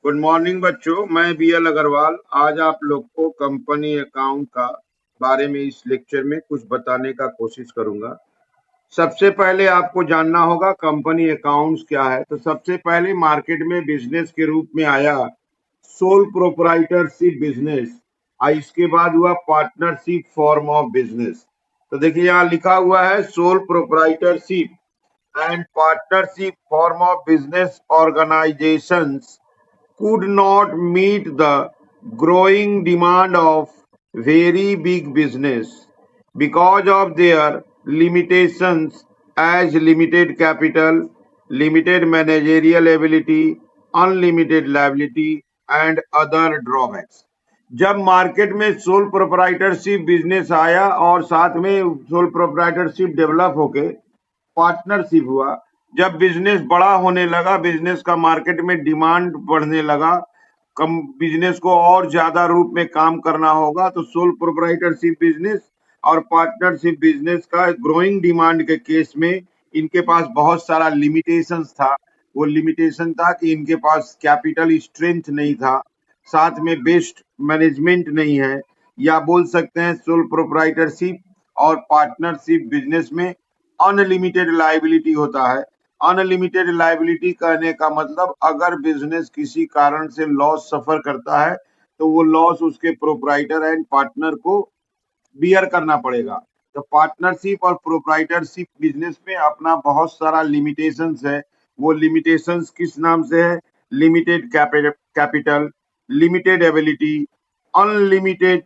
Good morning बच्चों, मैं BL Agarwal आज आप लोग को कंपनी अकाउंट का बारे में इस लेक्चर में कुछ बताने का कोशिश करूंगा। सबसे पहले आपको जानना होगा कंपनी अकाउंट्स क्या है। तो सबसे पहले मार्केट में बिजनेस के रूप में आया सोल प्रोप्राइटरशिप बिजनेस, और इसके बाद हुआ पार्टनरशिप फॉर्म ऑफ बिजनेस। तो देखिए यहाँ लिखा हुआ है sole proprietorship and partnership form of business organisations could not meet the growing demand of very big business because of their limitations as limited capital, limited managerial ability, unlimited liability and other drawbacks. जब market में sole proprietorship business आया और साथ में sole proprietorship develop होके partnership हुआ, जब business बड़ा होने लगा, बिजनेस का मार्केट में डिमांड बढ़ने लगा, कम बिजनेस को और ज्यादा रूप में काम करना होगा, तो सोल प्रोप्राइटरशिप बिजनेस और पार्टनरशिप बिजनेस का ग्रोइंग डिमांड के केस में इनके पास बहुत सारा लिमिटेशंस था। वो लिमिटेशन था कि इनके पास कैपिटल स्ट्रेंथ नहीं था, साथ में बेस्ट मैनेजमेंट नहीं है, या बोल सकते हैं सोल प्रोप्राइटरशिप और पार्टनरशिप बिजनेस में अनलिमिटेड लायबिलिटी होता है। अनलिमिटेड लायबिलिटी कहने का मतलब अगर बिजनेस किसी कारण से लॉस सफर करता है तो वो लॉस उसके प्रोप्राइटर एंड पार्टनर को बियर करना पड़ेगा। तो पार्टनरशिप और प्रोप्राइटरशिप बिजनेस में अपना बहुत सारा लिमिटेशंस है। वो लिमिटेशंस किस नाम से है? Limited capital, limited ability, unlimited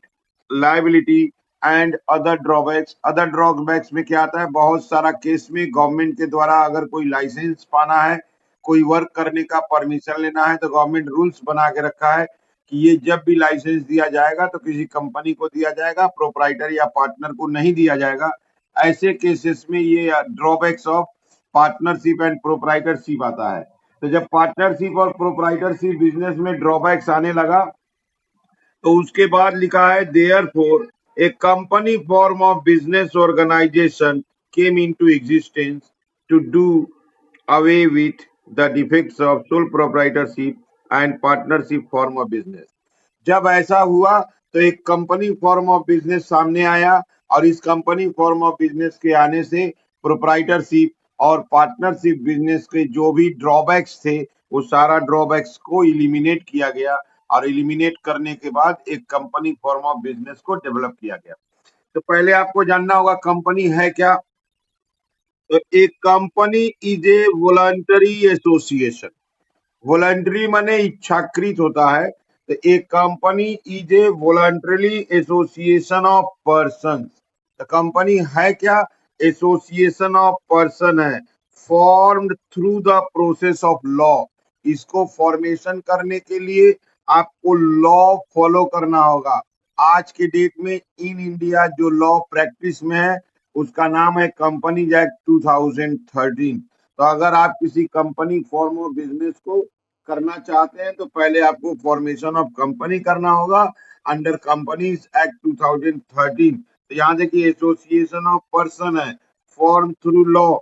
liability and other drawbacks. Other drawbacks में क्या आता है? बहुत सारा केस में गवर्नमेंट के द्वारा अगर कोई लाइसेंस पाना है, कोई वर्क करने का परमिशन लेना है, तो गवर्नमेंट रूल्स बना के रखा है कि ये जब भी लाइसेंस दिया जाएगा तो किसी कंपनी को दिया जाएगा, प्रोप्राइटर या पार्टनर को नहीं दिया जाएगा। ऐसे केसेस में ये drawbacks of partnership and proprietorship आता है। तो जब पार्टनरशिप और प्रोप्राइटरशिप बिजनेस में ड्रॉबैक्स आने लगा तो उसके बाद लिखा है therefore a company form of business organization came into existence to do away with the defects of sole proprietorship and partnership form of business। जब ऐसा हुआ तो एक कंपनी फॉर्म ऑफ बिजनेस सामने आया, और इस कंपनी फॉर्म ऑफ बिजनेस के आने से प्रोप्राइटरशिप और पार्टनरशिप बिजनेस के जो भी ड्रॉबैक्स थे वो सारा ड्रॉबैक्स को इलिमिनेट किया गया, और इलिमिनेट करने के बाद एक कंपनी फॉर्म ऑफ बिजनेस को डेवलप किया गया। तो पहले आपको जानना होगा कंपनी है क्या। तो एक company is a voluntary association. Voluntary माने इच्छाकृत होता है। तो एक company is a voluntary association of person. तो कंपनी है क्या? एसोसिएशन ऑफ पर्सन है, formed through the process of law. इसको फॉर्मेशन करने के लिए आपको लॉ फॉलो करना होगा। आज के डेट में इन इंडिया जो लॉ प्रैक्टिस में है उसका नाम है कंपनीज एक्ट 2013। तो अगर आप किसी कंपनी फॉर्म ऑफ बिजनेस को करना चाहते हैं तो पहले आपको फॉर्मेशन ऑफ कंपनी करना होगा अंडर कंपनीज एक्ट 2013। तो यहाँ देखिए एसोसिएशन ऑफ पर्सन है, form through law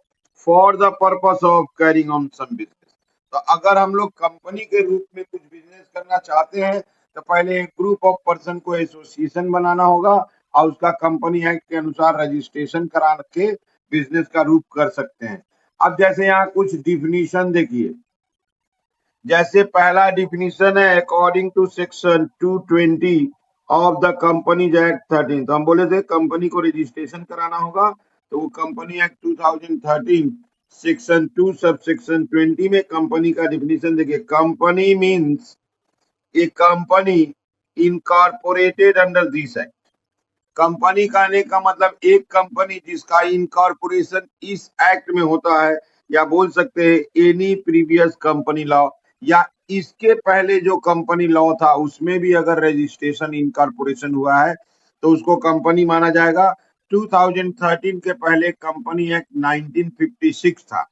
for the purpose of carrying on some business. तो अगर हम लोग कंपनी के रूप में कुछ बिजनेस करना चाहते हैं तो पहले एक ग्रुप ऑफ पर्सन को एसोसिएशन बनाना होगा और उसका कंपनी एक्ट के अनुसार रजिस्ट्रेशन करा के बिजनेस का रूप कर सकते हैं। अब जैसे यहाँ कुछ डिफिनीशन देखिए, जैसे पहला डिफिनीशन है according to section 220 of the companies act 13। तो हम बोले थे कंपनी को रजिस्ट्रेशन कराना होगा, तो वो company act 2013 section 2 sub section 20 में कंपनी का डिफिनीशन देखिए। Company means A company incorporated under this act. Company कहने का मतलब एक कंपनी जिसका इनकॉर्पोरेशन इस एक्ट में होता है, या बोल सकते हैं एनी प्रीवियस कंपनी लॉ, या इसके पहले जो कंपनी लॉ था उसमें भी अगर रजिस्ट्रेशन इनकॉर्पोरेशन हुआ है तो उसको कंपनी माना जाएगा। 2013 के पहले कंपनी एक्ट 1956 था।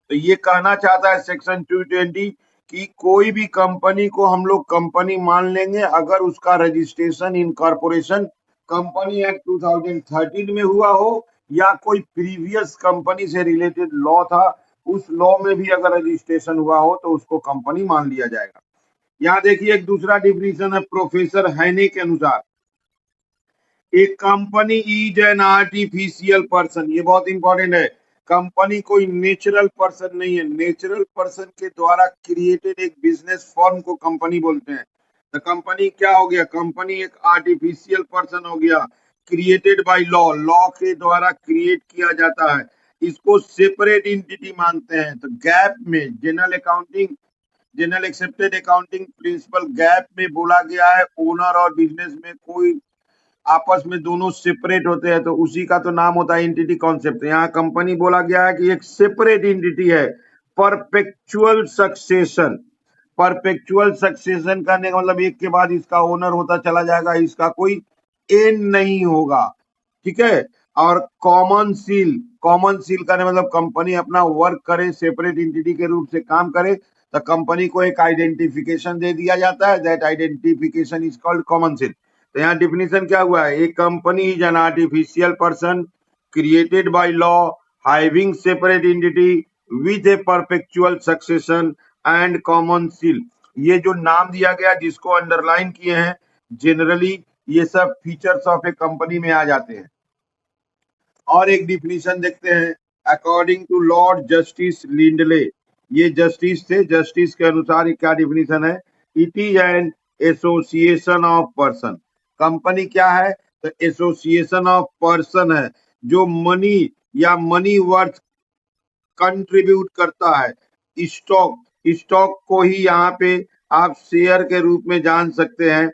तो ये कहना चाहता है सेक्शन 220 कि कोई भी कंपनी को हम लोग कंपनी मान लेंगे अगर उसका रजिस्ट्रेशन इनकॉर्पोरेशन कंपनी एक्ट 2013 में हुआ हो, या कोई प्रीवियस कंपनी से रिलेटेड लॉ था उस लॉ में भी अगर रजिस्ट्रेशन हुआ हो तो उसको कंपनी मान लिया जाएगा। यहाँ देखिए एक दूसरा डिफिनीशन है प्रोफेसर हैने के अनुसार, एक company is an artificial person. ये बहुत इंपॉर्टेंट है। कंपनी कोई नेचुरल पर्सन नहीं है। नेचुरल पर्सन के द्वारा क्रिएटेड एक बिजनेस फॉर्म को कंपनी बोलते हैं। तो कंपनी क्या हो गया? कंपनी एक आर्टिफिशियल पर्सन हो गया, क्रिएटेड बाय लॉ, लॉ के द्वारा क्रिएट किया जाता है। इसको सेपरेट एंटिटी मानते हैं। तो गैप में general accepted accounting principle gap में बोला गया है ओनर और बिजनेस में कोई आपस में दोनों सेपरेट होते हैं तो उसी का तो नाम होता है एंटिटी कॉन्सेप्ट। यहाँ कंपनी बोला गया है कि एक सेपरेट एंटिटी है। परपेचुअल सक्सेशन, परपेचुअल सक्सेशन करने का मतलब एक के बाद इसका ओनर होता चला जाएगा, इसका कोई एंड नहीं होगा, ठीक है। और कॉमन सील, कॉमन सील करने मतलब कंपनी अपना वर्क करे, सेपरेट एंटिटी के रूप से काम करे, तो कंपनी को एक आइडेंटिफिकेशन दे दिया जाता है। That identification is called common seal. तो यहाँ डिफिनीशन क्या हुआ है? एक company is an artificial person created by law having separate entity with A perpetual succession and common seal. ये जो नाम दिया गया जिसको अंडरलाइन किए हैं, जनरली ये सब फीचर्स ऑफ ए कंपनी में आ जाते हैं। और एक डिफिनीशन देखते हैं according to Lord Justice Lindley. ये जस्टिस थे, जस्टिस के अनुसार क्या डिफिनीशन है? It is an association of person. Company क्या है? तो एसोसिएशन ऑफ पर्सन है जो मनी या मनी वर्थ कंट्रीब्यूट करता है। स्टॉक, स्टॉक को ही यहाँ पे आप शेयर के रूप में जान सकते हैं।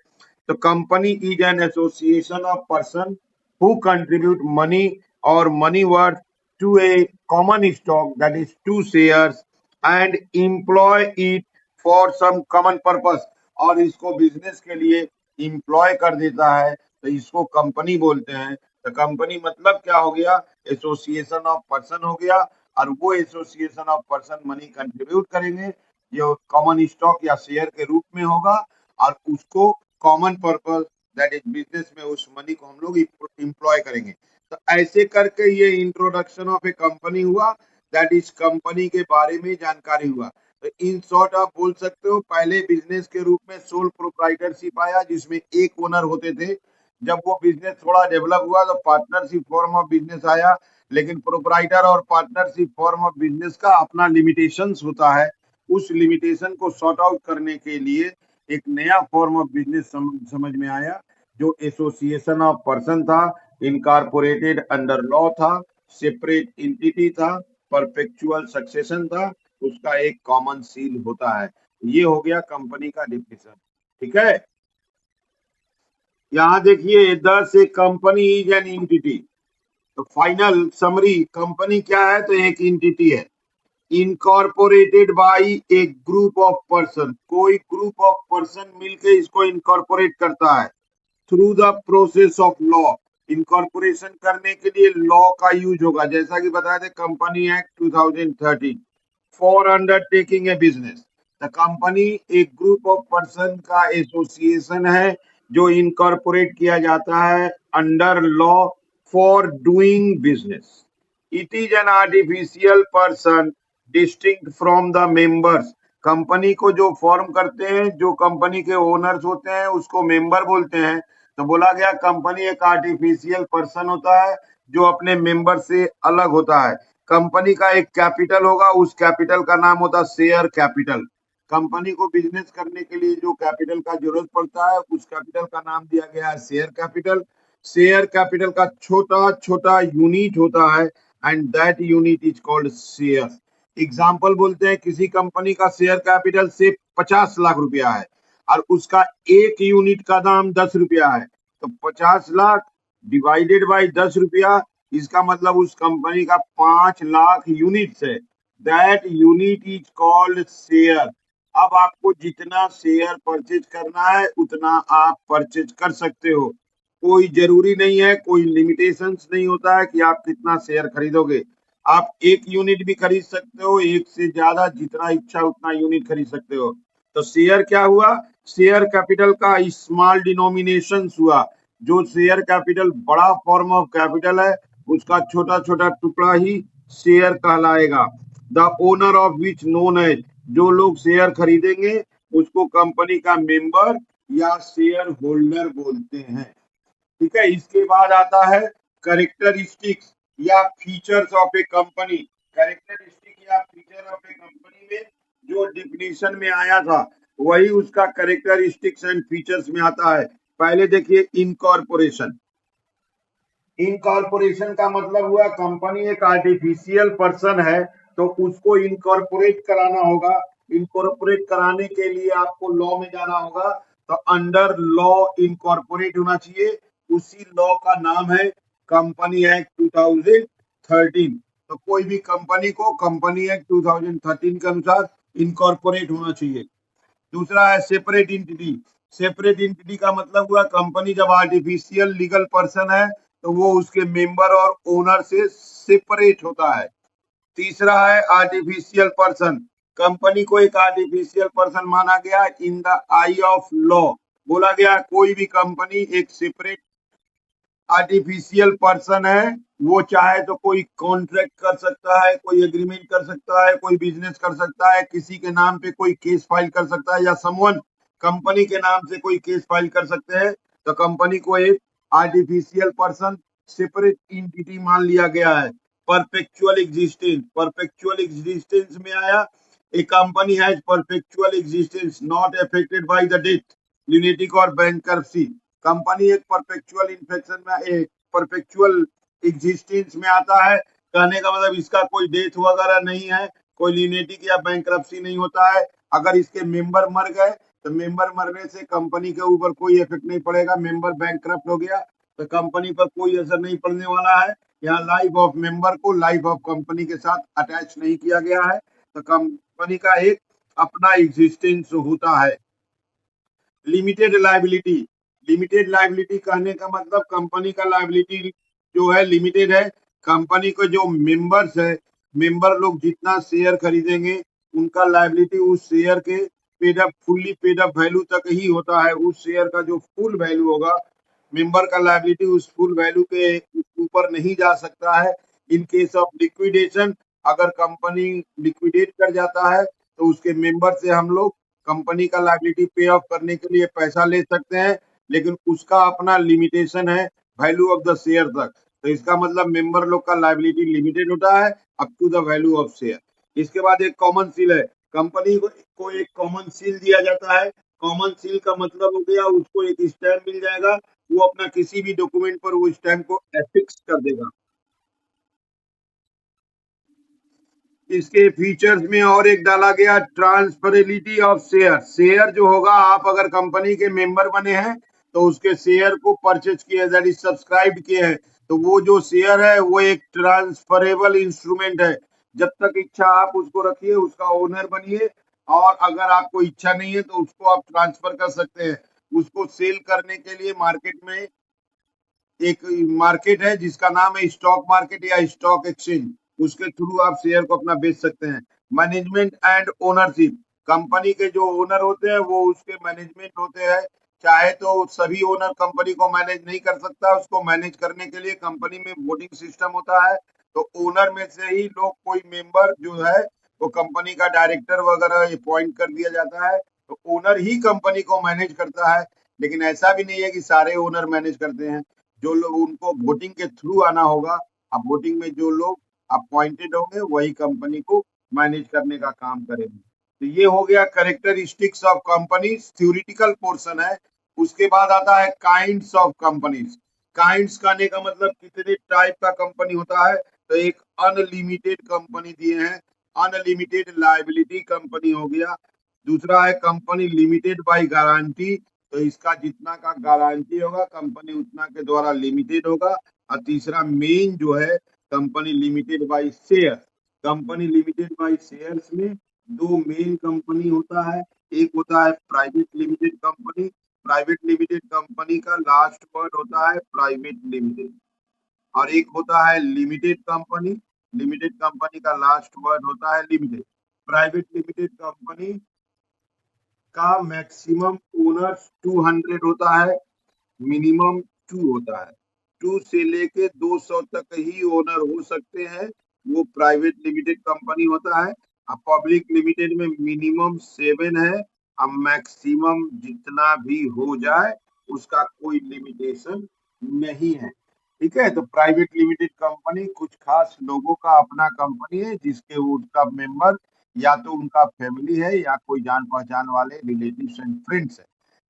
तो company is an association of person who contribute money और money worth to a common stock that is to shares and employ it for some common purpose, और इसको बिजनेस के लिए एम्प्लॉय कर देता है, तो इसको कंपनी बोलते हैं। तो कंपनी मतलब क्या हो गया? एसोसिएशन ऑफ पर्सन हो गया, और वो association of person money contribute करेंगे जो कॉमन स्टॉक या शेयर के रूप में होगा, और उसको common purpose that is business में उस मनी को हम लोग एम्प्लॉय करेंगे। तो ऐसे करके ये इंट्रोडक्शन ऑफ ए कंपनी हुआ, दैट इज कंपनी के बारे में जानकारी हुआ। तो इन शॉर्ट आप बोल सकते हो पहले बिजनेस के रूप में सोल प्रोप्राइटरशिप आया जिसमें एक ओनर होते थे। जब वो बिजनेस थोड़ा डेवलप हुआ तो पार्टनरशिप फॉर्म ऑफ बिजनेस आया, लेकिन प्रोप्राइटर और पार्टनरशिप फॉर्म ऑफ बिजनेस का अपना लिमिटेशंस होता है। उस लिमिटेशन को सॉर्ट आउट करने के लिए एक नया फॉर्म ऑफ बिजनेस समझ में आया जो एसोसिएशन ऑफ पर्सन था, इनकॉर्पोरेटेड अंडर लॉ था, सेपरेट एंटिटी था, परपेचुअल सक्सेशन था, उसका एक कॉमन सील होता है। ये हो गया कंपनी का डिफिनेशन, ठीक है। यहाँ देखिए thus a company is an entity. तो फाइनल समरी, कंपनी क्या है? तो एक एंटिटी है incorporated by a group of person. कोई ग्रुप ऑफ पर्सन मिलकर इसको इनकॉर्पोरेट करता है through the process of law. Incorporation करने के लिए लॉ का यूज होगा, जैसा कि बताया था company act 2013 for undertaking A business. The company एक ग्रुप ऑफ पर्सन का एसोसिएशन है जो इनकॉर्पोरेट किया जाता है under law for doing business. It is an artificial person distinct from the members. Company को जो फॉर्म करते हैं, जो कंपनी के ओनर्स होते हैं, उसको मेंबर बोलते हैं। तो बोला गया कंपनी एक आर्टिफिशियल पर्सन होता है जो अपने मेंबर से अलग होता है। कंपनी का एक कैपिटल होगा, उस कैपिटल का नाम होता है शेयर कैपिटल। कंपनी को बिजनेस करने के लिए जो कैपिटल का जरूरत पड़ता है उस कैपिटल का नाम दिया गया है शेयर कैपिटल। शेयर कैपिटल का छोटा छोटा यूनिट होता है and that unit is called share. Example बोलते हैं किसी कंपनी का शेयर कैपिटल से 50 लाख रुपया है और उसका एक यूनिट का दाम 10 रुपया है, तो 50 लाख डिवाइडेड बाय 10 रुपया, इसका मतलब उस कंपनी का 5 लाख यूनिट्स है। That unit is called share. अब आपको जितना शेयर परचेज करना है उतना आप परचेज कर सकते हो, कोई जरूरी नहीं है, कोई लिमिटेशंस नहीं होता है कि आप कितना शेयर खरीदोगे। आप एक यूनिट भी खरीद सकते हो, एक से ज्यादा, जितना इच्छा उतना यूनिट खरीद सकते हो। तो शेयर क्या हुआ? शेयर कैपिटल का स्मॉल डिनोमिनेशन हुआ। जो शेयर कैपिटल बड़ा फॉर्म ऑफ कैपिटल है उसका छोटा छोटा टुकड़ा ही शेयर कहलाएगा। The owner of which known as, जो लोग शेयर खरीदेंगे उसको कंपनी का मेंबर या शेयर होल्डर बोलते हैं। ठीक है, इसके बाद आता है कैरेक्टरिस्टिक्स या features of A company. Characteristic या फीचर ऑफ ए कंपनी में जो डिफिनीशन में आया था वही उसका कैरेक्टरिस्टिक्स एंड फीचर्स में आता है। पहले देखिए इनकॉर्पोरेशन। इनकॉर्पोरेशन का मतलब हुआ कंपनी एक आर्टिफिशियल पर्सन है तो उसको इनकॉर्पोरेट कराना होगा। इनकॉर्पोरेट कराने के लिए आपको लॉ में जाना होगा, तो अंडर लॉ इनकॉर्पोरेट होना चाहिए। उसी लॉ का नाम है कंपनी एक्ट 2013। तो कोई भी कंपनी को कंपनी एक्ट 2013 के अनुसार इनकॉर्पोरेट होना चाहिए। दूसरा है सेपरेट इंटिटी। सेपरेट इंटिटी का मतलब हुआ कंपनी जब आर्टिफिशियल लीगल पर्सन है तो वो उसके मेंबर और ओनर से सेपरेट होता है। तीसरा है आर्टिफिशियल पर्सन। कंपनी को एक आर्टिफिशियल पर्सन माना गया in the I of law. बोला गया कोई भी कंपनी एक सेपरेट आर्टिफिशियल पर्सन है, वो चाहे तो कोई कॉन्ट्रैक्ट कर सकता है, कोई एग्रीमेंट कर सकता है, कोई बिजनेस कर सकता है, किसी के नाम पे कोई केस फाइल कर सकता है या समवन कंपनी के नाम से कोई केस फाइल कर सकते हैं। तो कंपनी को एक आर्टिफिशियल पर्सन सेपरेट इंटिटी मान लिया गया है। Perpetual existence. परपेचुअल एग्जिस्टेंस में आया a company has perpetual existence not affected by the death, lunatic और बैंकरप्सी। कंपनी एक परपेचुअल इन्फेक्शन में एक परपेचुअल एग्जिस्टेंस में आता है। कहने का मतलब इसका कोई डेथ वगैरह नहीं है, कोई ल्यूनेटिक या बैंकरप्सी नहीं होता है। अगर इसके मेंबर मर गए तो मेंबर मरने से कंपनी के ऊपर कोई इफेक्ट नहीं पड़ेगा। मेंबर बैंकरप्ट हो गया तो कंपनी पर कोई असर नहीं पड़ने वाला है। यहाँ लाइफ ऑफ मेंबर को लाइफ ऑफ कंपनी के साथ अटैच नहीं किया गया है, तो कंपनी का एक अपना एग्जिस्टेंस होता है। Limited liability. लिमिटेड लायबिलिटी कहने का मतलब कंपनी का लायबिलिटी जो है लिमिटेड है। कंपनी के जो मेंबर्स है, मेंबर लोग जितना शेयर खरीदेंगे उनका लायबिलिटी उस शेयर के paid up fully paid up value तक ही होता है। उस शेयर का जो फुल वैल्यू होगा, मेंबर का लायबिलिटी उस फुल वैल्यू के ऊपर नहीं जा सकता है। इन केस ऑफ लिक्विडेशन, अगर कंपनी लिक्विडेट कर जाता है तो उसके मेंबर से हम लोग कंपनी का लायबिलिटी पे ऑफ करने के लिए पैसा ले सकते हैं, लेकिन उसका अपना लिमिटेशन है वैल्यू ऑफ द शेयर तक। तो इसका मतलब मेंबर लोग का लायबिलिटी लिमिटेड होता है up to the value of share. इसके बाद एक कॉमन सील है। कंपनी को एक कॉमन सील दिया जाता है। कॉमन सील का मतलब हो गया उसको एक स्टैम्प मिल जाएगा, वो अपना किसी भी डॉक्यूमेंट पर वो स्टैम्प को एफिक्स कर देगा। इसके फीचर्स में और एक डाला गया ट्रांसफरेबिलिटी ऑफ शेयर। शेयर जो होगा, आप अगर कंपनी के मेंबर बने हैं तो उसके शेयर को परचेज किए, दैट इज सब्सक्राइब किए हैं, तो वो जो शेयर है वो एक ट्रांसफरेबल इंस्ट्रूमेंट है। जब तक इच्छा आप उसको रखिए, उसका ओनर बनिए, और अगर आपको इच्छा नहीं है तो उसको आप ट्रांसफर कर सकते हैं। उसको सेल करने के लिए मार्केट में एक मार्केट है जिसका नाम है स्टॉक मार्केट या स्टॉक एक्सचेंज, उसके थ्रू आप शेयर को अपना बेच सकते हैं। Management and ownership. कंपनी के जो ओनर होते हैं वो उसके मैनेजमेंट होते हैं। चाहे तो सभी ओनर कंपनी को मैनेज नहीं कर सकता, उसको मैनेज करने के लिए कंपनी में वोटिंग सिस्टम होता है। तो ओनर में से ही लोग कोई मेंबर जो है वो कंपनी का डायरेक्टर वगैरह अपॉइंट कर दिया जाता है। तो ओनर ही कंपनी को मैनेज करता है, लेकिन ऐसा भी नहीं है कि सारे ओनर मैनेज करते हैं। जो लोग उनको वोटिंग के थ्रू आना होगा, अब वोटिंग में जो लोग अपॉइंटेड होंगे वही कंपनी को मैनेज करने का काम करेंगे। तो ये हो गया characteristics of companies, theoretical portion है। उसके बाद आता है काइंड्स ऑफ कंपनीज। काइंड्स कहने का मतलब कितने टाइप का कंपनी होता है। तो एक अनलिमिटेड कंपनी दिए हैं, अनलिमिटेड लायबिलिटी कंपनी हो गया। दूसरा है कंपनी लिमिटेड बाय गारंटी, तो इसका जितना का गारंटी होगा कंपनी उतना के द्वारा लिमिटेड होगा। और तीसरा मेन जो है company limited by share. Company limited by shares में दो मेन कंपनी होता है। एक होता है private limited company. Private limited company का लास्ट वर्ड होता है प्राइवेट लिमिटेड। और एक होता है लिमिटेड कंपनी। लिमिटेड कंपनी का लास्ट वर्ड होता है लिमिटेड। प्राइवेट लिमिटेड कंपनी का मैक्सिमम ओनर्स 200 होता है, मिनिमम 2 होता है। 2 से लेके 200 तक ही ओनर हो सकते हैं, वो प्राइवेट लिमिटेड कंपनी होता है। अब पब्लिक लिमिटेड में मिनिमम 7 है, अब मैक्सिमम जितना भी हो जाए उसका कोई लिमिटेशन नहीं है। ठीक है, तो प्राइवेट लिमिटेड कंपनी कुछ खास लोगों का अपना कंपनी है जिसके उसका मेंबर या तो उनका फैमिली है या कोई जान पहचान वाले रिलेटिव्स एंड फ्रेंड्स है।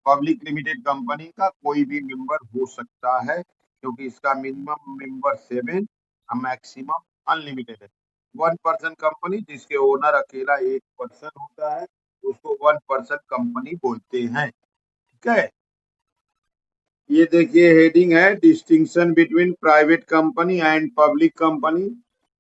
पब्लिक लिमिटेड कंपनी का कोई भी मेंबर हो सकता है क्योंकि इसका मिनिमम मेंबर 7 और मैक्सिमम अनलिमिटेड है। 1 पर्सन कंपनी जिसके ओनर अकेला 1 पर्सन होता है उसको 1 पर्सन कंपनी बोलते हैं। ठीक है, ये देखिए हेडिंग है distinction between private company and public company.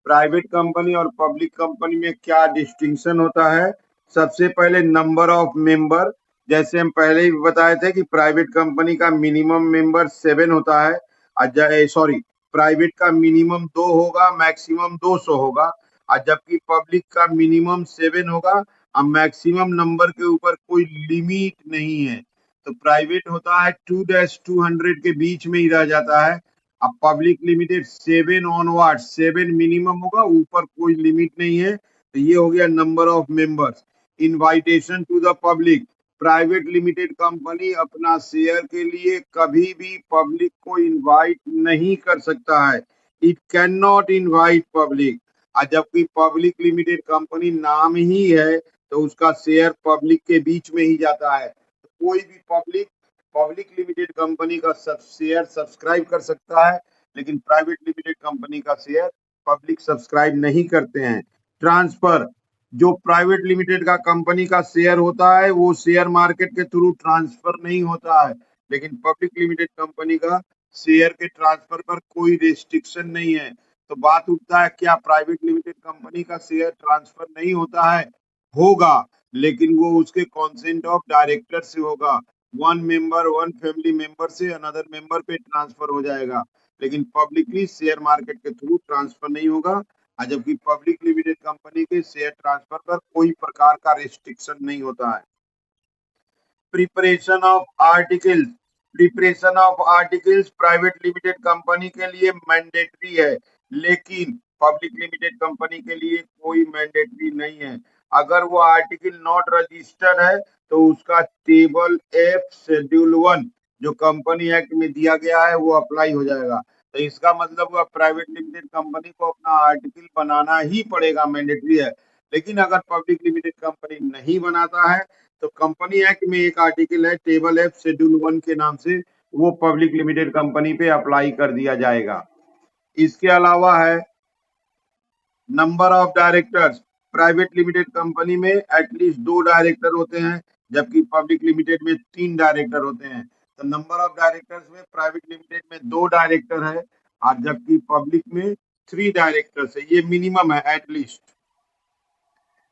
Private company और पब्लिक कंपनी में क्या डिस्टिंक्शन होता है? सबसे पहले नंबर ऑफ मेंबर, जैसे हम पहले ही बताए थे कि प्राइवेट कंपनी का मिनिमम मेंबर 7 होता है, सॉरी, प्राइवेट का मिनिमम 2 होगा, मैक्सिमम 200 होगा, और जबकि पब्लिक का मिनिमम 7 होगा और मैक्सिमम नंबर के ऊपर कोई लिमिट नहीं है। तो प्राइवेट होता है 2-200 के बीच में ही रह जाता है। अब पब्लिक लिमिटेड 7 ऑनवर्ड, 7 मिनिमम होगा, ऊपर कोई लिमिट नहीं है। तो ये हो गया number of members. Invitation to the public, private limited company अपना शेयर के लिए कभी भी पब्लिक को इनवाइट नहीं कर सकता है। It can not invite public. जबकि पब्लिक लिमिटेड कंपनी नाम ही है तो उसका शेयर पब्लिक के बीच में ही जाता है। कोई भी पब्लिक लिमिटेड कंपनी का शेयर सब्सक्राइब कर सकता है, लेकिन प्राइवेट लिमिटेड कंपनी का शेयर पब्लिक सब्सक्राइब नहीं करते हैं। ट्रांसफर, जो प्राइवेट लिमिटेड का कंपनी का शेयर होता है वो शेयर मार्केट के थ्रू ट्रांसफर नहीं होता है, लेकिन पब्लिक लिमिटेड कंपनी का शेयर के ट्रांसफर पर कोई रेस्ट्रिक्शन नहीं है। तो बात उठता है, क्या प्राइवेट लिमिटेड कंपनी का शेयर ट्रांसफर नहीं होता है? होगा, लेकिन वो उसके कॉन्सेंट ऑफ डायरेक्टर से होगा। 1 मेंबर 1 फैमिली मेंबर से अनदर मेंबर पे ट्रांसफर हो जाएगा, लेकिन पब्लिकली शेयर मार्केट के थ्रू ट्रांसफर नहीं होगा। जबकि पब्लिक लिमिटेड कंपनी के शेयर ट्रांसफर पर कोई प्रकार का रेस्ट्रिक्शन नहीं होता है। Preparation of articles, preparation of articles private limited company के लिए मैंडेटरी है, लेकिन पब्लिक लिमिटेड कंपनी के लिए कोई मैंडेटरी नहीं है। अगर वो आर्टिकल नॉट रजिस्टर्ड है तो उसका टेबल एफ शेड्यूल 1 जो कंपनी एक्ट में दिया गया है वो अप्लाई हो जाएगा। तो इसका मतलब हुआ प्राइवेट लिमिटेड कंपनी को अपना आर्टिकल बनाना ही पड़ेगा, मैंडेटरी है। लेकिन अगर पब्लिक लिमिटेड कंपनी नहीं बनाता है तो कंपनी एक्ट में एक आर्टिकल है टेबल एफ शेड्यूल 1 के नाम से, वो पब्लिक लिमिटेड कंपनी पे अप्लाई कर दिया जाएगा। इसके अलावा है number of directors, private limited company में एटलीस्ट 2 डायरेक्टर होते हैं, जबकि पब्लिक लिमिटेड में 3 डायरेक्टर होते हैं। तो नंबर ऑफ डायरेक्टर्स में प्राइवेट लिमिटेड में 2 डायरेक्टर है और जबकि पब्लिक में 3 डायरेक्टर्स है, ये मिनिमम है at least.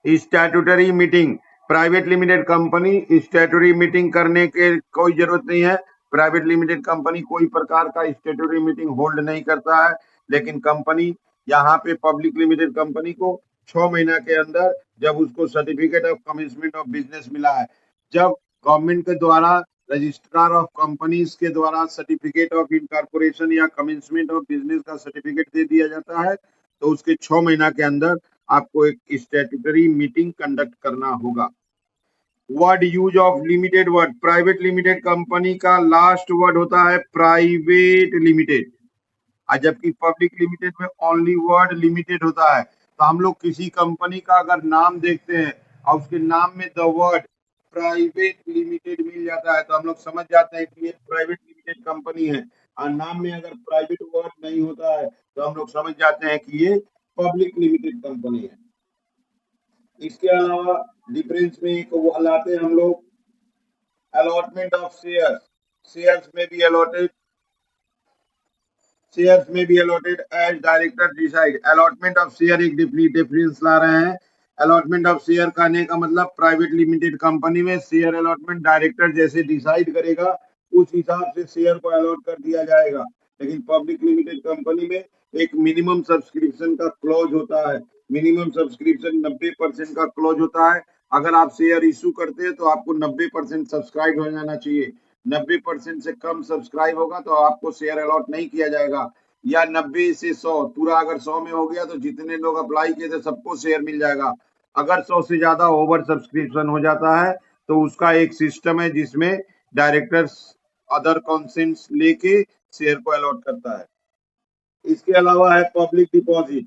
Statutory meeting, private limited company statutory meeting करने के कोई जरूरत नहीं है। प्राइवेट लिमिटेड कंपनी कोई प्रकार का स्टैट्यूटरी मीटिंग होल्ड नहीं करता है, लेकिन कंपनी यहाँ पे पब्लिक लिमिटेड कंपनी को 6 महीना के अंदर जब उसको certificate of commitment of business मिला है, जब गवर्नमेंट के द्वारा रजिस्ट्रार ऑफ कंपनीज के द्वारा सर्टिफिकेट ऑफ इनकॉर्पोरेशन या कमिटमेंट ऑफ बिजनेस का सर्टिफिकेट दे दिया जाता है, तो उसके 6 महीना के अंदर आपको एक स्टैट्यूटरी मीटिंग कंडक्ट करना होगा। Word use of limited word, private limited company का लास्ट वर्ड होता है प्राइवेट लिमिटेड, जबकि पब्लिक लिमिटेड में ओनली वर्ड लिमिटेड होता है। तो हम लोग किसी कंपनी का अगर नाम देखते हैं और उसके नाम में द वर्ड प्राइवेट लिमिटेड मिल जाता है तो हम लोग समझ जाते हैं कि ये प्राइवेट लिमिटेड कंपनी है, और नाम में अगर प्राइवेट वर्ड नहीं होता है तो हम लोग समझ जाते हैं कि ये पब्लिक लिमिटेड कंपनी है। इसके अलावा डिफरेंस में एक वो लाते हैं हम लोग अलॉटमेंट ऑफ शेयर्स, शेयर्स में भी allotted as director decide. Allotment of share एक डिफरेंस ला रहे हैं। अलॉटमेंट ऑफ शेयर कहने का मतलब प्राइवेट लिमिटेड कंपनी में शेयर अलॉटमेंट डायरेक्टर जैसे डिसाइड करेगा उस हिसाब से शेयर को अलॉट कर दिया जाएगा, लेकिन पब्लिक लिमिटेड कंपनी में एक मिनिमम सब्सक्रिप्शन का क्लॉज होता है। मिनिमम सब्सक्रिप्शन 90% का क्लॉज होता है। अगर आप शेयर इशू करते हैं तो आपको 90% सब्सक्राइब हो जाना चाहिए। 90% से कम सब्सक्राइब होगा तो आपको शेयर अलॉट नहीं किया जाएगा। या 90 से 100, पूरा अगर 100 में हो गया तो जितने लोग अप्लाई किए थे सबको शेयर मिल जाएगा। अगर 100 से ज्यादा ओवर सब्सक्रिप्शन हो जाता है तो उसका एक सिस्टम है जिसमें डायरेक्टर्स अदर कंसेंट्स लेके शेयर को अलॉट करता है। इसके अलावा है पब्लिक डिपॉजिट।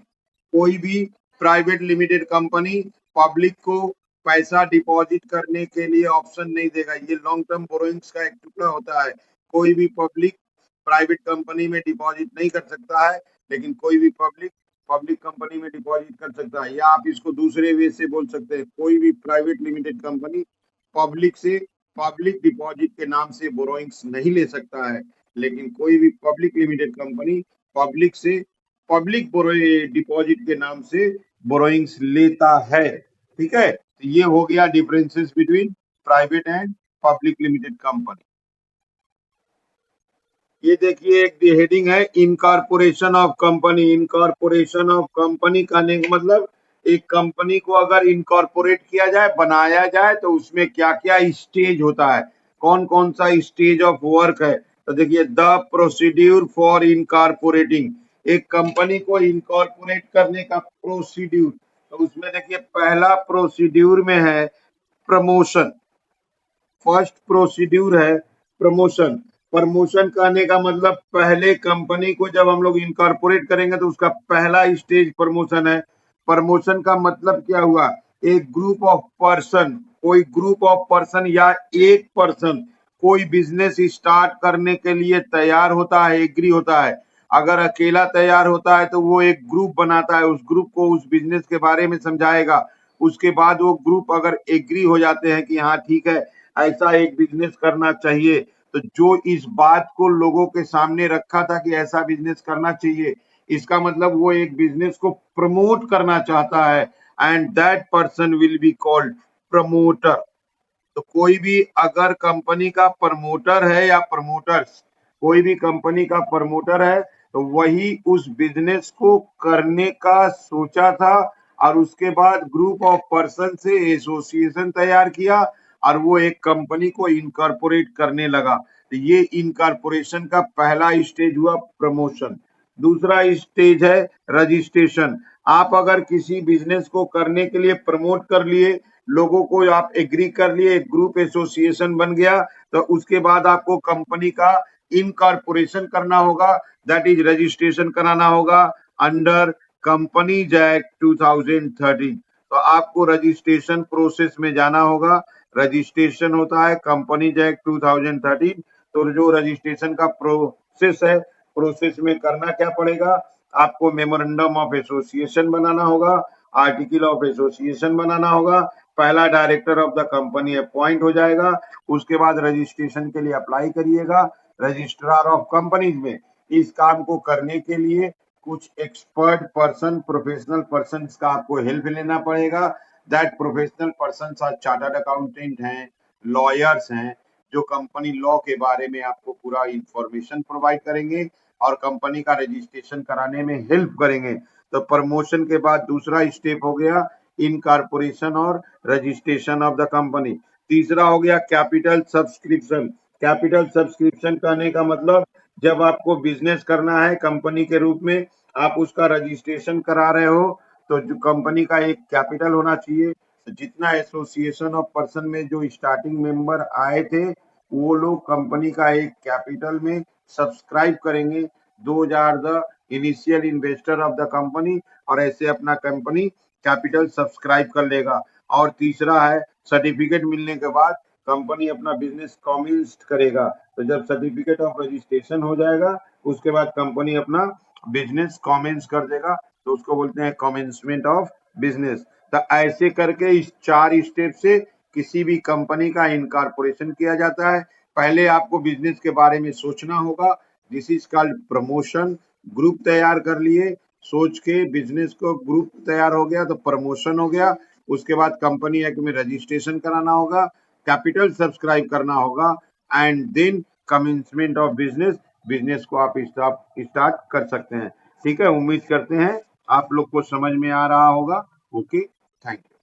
कोई भी प्राइवेट लिमिटेड कंपनी पब्लिक को पैसा डिपॉजिट करने के लिए ऑप्शन नहीं देगा। ये लॉन्ग टर्म बोरोइंग्स का एक टुकड़ा होता है। कोई भी पब्लिक प्राइवेट कंपनी में डिपॉजिट नहीं कर सकता है, लेकिन कोई भी पब्लिक पब्लिक कंपनी में डिपॉजिट कर सकता है। या आप इसको दूसरे वे से बोल सकते हैं, कोई भी प्राइवेट लिमिटेड कंपनी पब्लिक से पब्लिक डिपॉजिट के नाम से बोरोइंग्स नहीं ले सकता है, लेकिन कोई भी पब्लिक लिमिटेड कंपनी पब्लिक से पब्लिक डिपॉजिट के नाम से बोरोइंग्स लेता है। ठीक है, तो ये हो गया differences between private and public limited company. ये देखिए एक हेडिंग है incorporation of company. Incorporation of company कहने का मतलब एक कंपनी को अगर इनकॉर्पोरेट किया जाए, बनाया जाए, तो उसमें क्या क्या स्टेज होता है, कौन कौन सा स्टेज ऑफ वर्क है। तो देखिए द प्रोसीड्यूर फॉर इनकॉर्पोरेटिंग, एक कंपनी को इनकॉर्पोरेट करने का प्रोसीड्यूर। तो उसमें देखिए पहला प्रोसीड्यूर में है प्रमोशन। फर्स्ट प्रोसीड्यूर है प्रमोशन। प्रमोशन कहने का मतलब पहले कंपनी को जब हम लोग इनकॉर्पोरेट करेंगे तो उसका पहला स्टेज प्रमोशन है। प्रमोशन का मतलब क्या हुआ, एक ग्रुप ऑफ पर्सन, कोई ग्रुप ऑफ पर्सन या एक पर्सन कोई बिजनेस स्टार्ट करने के लिए तैयार होता है, एग्री होता है। अगर अकेला तैयार होता है तो वो एक ग्रुप बनाता है, उस ग्रुप को उस बिजनेस के बारे में समझाएगा। उसके बाद वो ग्रुप अगर एग्री हो जाते हैं कि हाँ ठीक है ऐसा एक बिजनेस करना चाहिए, तो जो इस बात को लोगों के सामने रखा था कि ऐसा बिजनेस करना चाहिए, इसका मतलब वो एक बिजनेस को प्रमोट करना चाहता है, and that person will be called promoter. तो कोई भी अगर कंपनी का प्रमोटर है या प्रमोटर्स, कोई भी कंपनी का प्रमोटर है तो वही उस बिजनेस को करने का सोचा था, और उसके बाद ग्रुप ऑफ पर्सन से एसोसिएशन तैयार किया और वो एक कंपनी को इनकॉर्पोरेट करने लगा। तो ये इनकॉर्पोरेशन का पहला स्टेज हुआ प्रमोशन। दूसरा स्टेज है रजिस्ट्रेशन। आप अगर किसी बिजनेस को करने के लिए प्रमोट कर लिए, लोगों को आप एग्री कर लिए, एक ग्रुप एसोसिएशन बन गया, तो उसके बाद आपको कंपनी का इनकॉर्पोरेशन करना होगा, दैट इज रजिस्ट्रेशन कराना होगा अंडर कंपनीज एक्ट 2013। तो आपको रजिस्ट्रेशन प्रोसेस में जाना होगा। रजिस्ट्रेशन होता है कंपनीज एक्ट 2013। तो जो रजिस्ट्रेशन का प्रोसेस है, प्रोसेस में करना क्या पड़ेगा, आपको मेमोरेंडम ऑफ एसोसिएशन बनाना होगा, आर्टिकल ऑफ एसोसिएशन बनाना होगा, पहला director of the company appoint हो जाएगा, उसके बाद रजिस्ट्रेशन के लिए अप्लाई करिएगा रजिस्ट्रार ऑफ कंपनीज में। इस काम को करने के लिए कुछ एक्सपर्ट पर्सन, प्रोफेशनल पर्सन का आपको हेल्प लेना पड़ेगा। That professional person chartered accountant हैं, लॉयर्स हैं, जो कंपनी लॉ के बारे में आपको पूरा इंफॉर्मेशन प्रोवाइड करेंगे और कंपनी का रजिस्ट्रेशन कराने में हेल्प करेंगे। तो प्रमोशन के बाद दूसरा स्टेप हो गया इनकॉर्पोरेशन और रजिस्ट्रेशन ऑफ द कंपनी। तीसरा हो गया कैपिटल सब्सक्रिप्शन। कैपिटल सब्सक्रिप्शन कहने का मतलब जब आपको बिजनेस करना है कंपनी के रूप में, आप उसका रजिस्ट्रेशन करा रहे हो, तो जो कंपनी का एक कैपिटल होना चाहिए। जितना एसोसिएशन ऑफ पर्सन में जो स्टार्टिंग मेंबर आए थे, वो लोग कंपनी का एक कैपिटल में सब्सक्राइब करेंगे, those are the initial investor of the company, और ऐसे अपना कंपनी कैपिटल सब्सक्राइब कर लेगा। और तीसरा है सर्टिफिकेट मिलने के बाद कंपनी अपना बिजनेस कमेंस करेगा। तो जब सर्टिफिकेट ऑफ रजिस्ट्रेशन हो जाएगा उसके बाद कंपनी अपना बिजनेस कमेंस कर देगा, तो उसको बोलते हैं कमेंसमेंट ऑफ बिजनेस। तो ऐसे करके इस 4 स्टेप से किसी भी कंपनी का इनकॉर्पोरेशन किया जाता है। पहले आपको बिजनेस के बारे में सोचना होगा, this is called promotion. Group तैयार कर लिए, सोच के बिजनेस को ग्रुप तैयार हो गया तो प्रमोशन हो गया। उसके बाद कंपनी एक्ट में रजिस्ट्रेशन कराना होगा, कैपिटल सब्सक्राइब करना होगा, and then commencement of business. Business को आप स्टार्ट कर सकते हैं। ठीक है, उम्मीद करते हैं आप लोग को समझ में आ रहा होगा। Okay, thank you.